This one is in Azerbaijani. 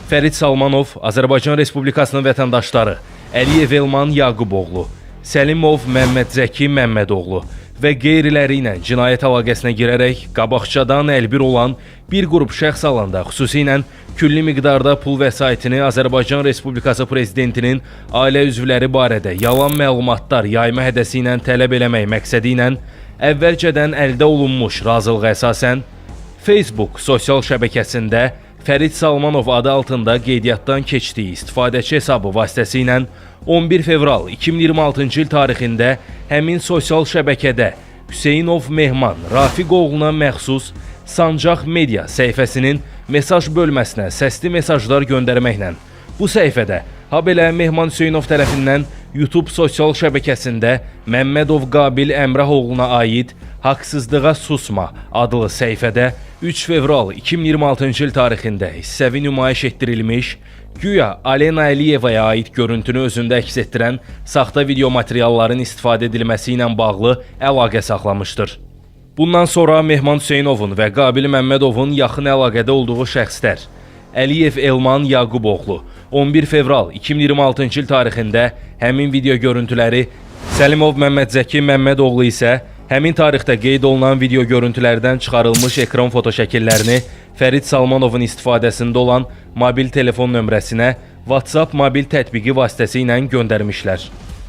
Fərid Salmanov, Azərbaycan Respublikasının vətəndaşları Əliyev Elman Yaquboğlu, Səlimov Məmmədzəki Məmmədoğlu və qeyriləri ilə cinayət əlaqəsinə girərək qabaqcadan əlbir olan bir qrup şəxs alanda xüsusilə külli miqdarda pul vəsaitini Azərbaycan Respublikası Prezidentinin ailə üzvləri barədə yalan məlumatlar yayma hədəsi ilə tələb eləmək məqsədi ilə əvvəlcədən əldə olunmuş razılığa əsasən Facebook sosial şəbəkəsində Fərid Salmanov adı altında qeydiyyatdan keçdiyi istifadəçi hesabı vasitəsilə 11 fevral 2026-cı il tarixində həmin sosial şəbəkədə Hüseynov Mehman Rafiq oğluna məxsus Sancaq Media səhifəsinin mesaj bölməsinə səsli mesajlar göndərməklə bu səhifədə habelə Mehman Hüseynov tərəfindən YouTube sosial şəbəkəsində Məmmədov Qabil Əmrah oğluna aid Haqsızlığa Susma adlı səhifədə 3 fevral 2026-cı il tarixində hissəvi nümayiş etdirilmiş, güya Alena Əliyevaya aid görüntünü özündə əks etdirən saxta video materialların istifadə edilməsi ilə bağlı əlaqə saxlamışdır. Bundan sonra Mehman Hüseynovun və Qabil Məmmədovun yaxın əlaqədə olduğu şəxslər Əliyev Elman Yaquboğlu 11 fevral 2026-cı il tarixində həmin video görüntüləri, Səlimov Məmmədzəki Məmmədoğlu isə həmin tarixdə qeyd olunan video görüntülərdən çıxarılmış ekran fotoşəkillərini Fərid Salmanovun istifadəsində olan mobil telefon nömrəsinə WhatsApp mobil tətbiqi vasitəsilə göndərmişlər.